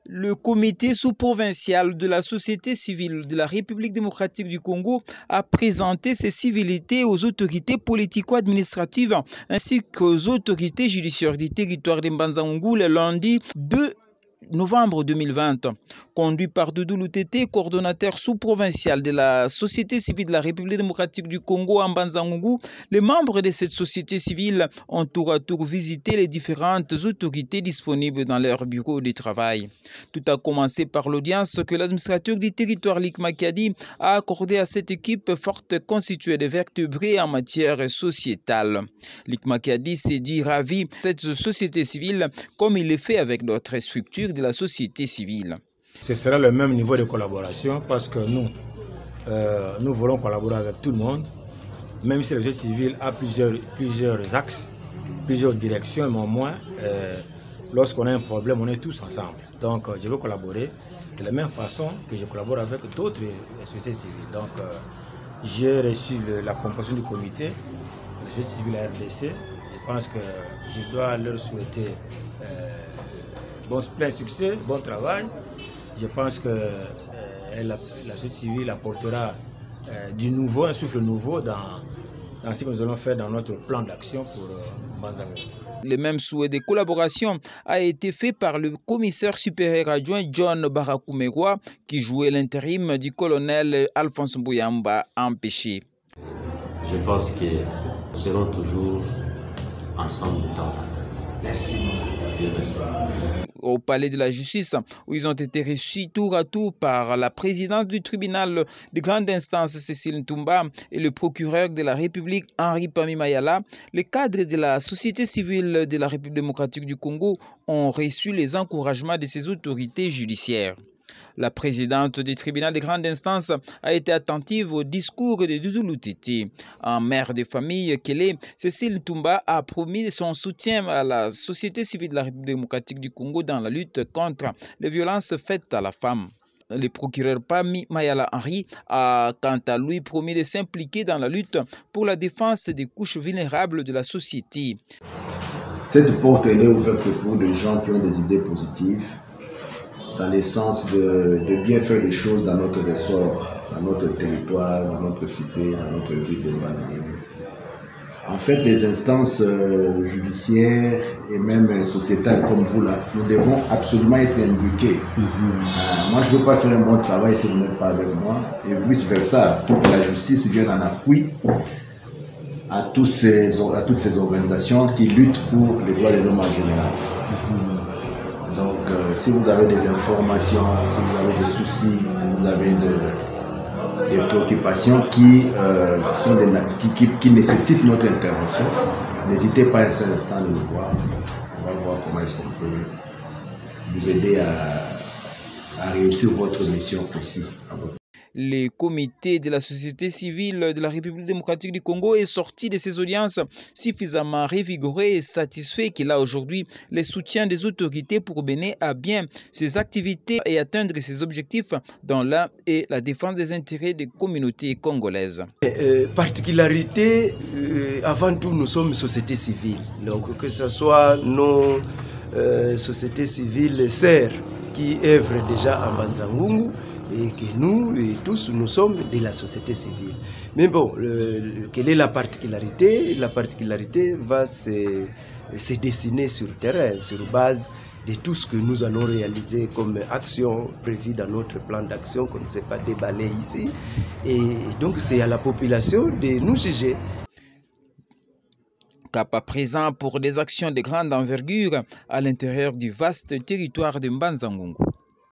Le comité sous-provincial de la société civile de la République démocratique du Congo a présenté ses civilités aux autorités politico-administratives ainsi qu'aux autorités judiciaires du territoire de Mbanza-Ngungu le lundi 2 novembre 2020. Conduit par Doudou Lutete, coordonnateur sous-provincial de la société civile de la République démocratique du Congo en Mbanza-Ngungu, les membres de cette société civile ont tour à tour visité les différentes autorités disponibles dans leur bureau de travail. Tout a commencé par l'audience que l'administrateur du territoire Lick Makiadi a accordée à cette équipe forte constituée de vertébrés en matière sociétale. Lick Makiadi s'est dit ravi de cette société civile comme il le fait avec d'autres structures de la société civile. Ce sera le même niveau de collaboration parce que nous voulons collaborer avec tout le monde, même si la société civile a plusieurs axes, plusieurs directions, mais au moins, lorsqu'on a un problème, on est tous ensemble. Donc, je veux collaborer de la même façon que je collabore avec d'autres sociétés civiles. Donc, j'ai reçu la composition du comité de la société civile à RDC. Je pense que je dois leur souhaiter plein succès, bon travail. Je pense que la société civile apportera du nouveau, un souffle nouveau dans ce que nous allons faire dans notre plan d'action pour Mbanza-Ngungu. Le même souhait de collaboration a été fait par le commissaire supérieur adjoint John Barakumewa qui jouait l'intérim du colonel Alphonse Bouyamba empêché. Je pense que nous serons toujours ensemble de temps en temps. Merci beaucoup. Au palais de la justice, où ils ont été reçus tour à tour par la présidente du tribunal de grande instance Cécile Ntumba et le procureur de la République Henri Pami Mayala, les cadres de la société civile de la République démocratique du Congo ont reçu les encouragements de ces autorités judiciaires. La présidente du tribunal de grande instance a été attentive au discours de Doudou Lutete. En mère de famille qu'elle est, Cécile Ntumba a promis son soutien à la société civile de la République démocratique du Congo dans la lutte contre les violences faites à la femme. Le procureur Pami Mayala Henri a quant à lui promis de s'impliquer dans la lutte pour la défense des couches vulnérables de la société. Cette porte est ouverte pour des gens qui ont des idées positives, dans le sens de bien faire les choses dans notre ressort, dans notre territoire, dans notre cité, dans notre ville de Mbanza-Ngungu. En fait, les instances judiciaires et même sociétales comme vous là, nous devons absolument être imbriqués. Moi, je ne veux pas faire un bon travail si vous n'êtes pas avec moi, et vice versa, pour que la justice vienne en appui à toutes ces organisations qui luttent pour les droits des hommes en général. Donc, si vous avez des informations, si vous avez des soucis, si vous avez des préoccupations qui nécessitent notre intervention, n'hésitez pas un seul instant de nous voir. On va voir comment est-ce qu'on peut vous aider à réussir votre mission aussi. Le comité de la société civile de la République démocratique du Congo est sorti de ces audiences suffisamment revigoré et satisfait qu'il a aujourd'hui le soutien des autorités pour mener à bien ses activités et atteindre ses objectifs dans la défense des intérêts des communautés congolaises. Particularité, avant tout, nous sommes une société civile. Donc, que ce soit nos sociétés civiles sœurs qui œuvrent déjà à Mbanza-Ngungu, et que nous tous, nous sommes de la société civile. Mais bon, quelle est la particularité? La particularité va se dessiner sur le terrain, sur base de tout ce que nous allons réaliser comme action prévue dans notre plan d'action qu'on ne sait pas déballer ici. Et donc, c'est à la population de nous juger. Cap à présent pour des actions de grande envergure à l'intérieur du vaste territoire de Mbanza-Ngungu.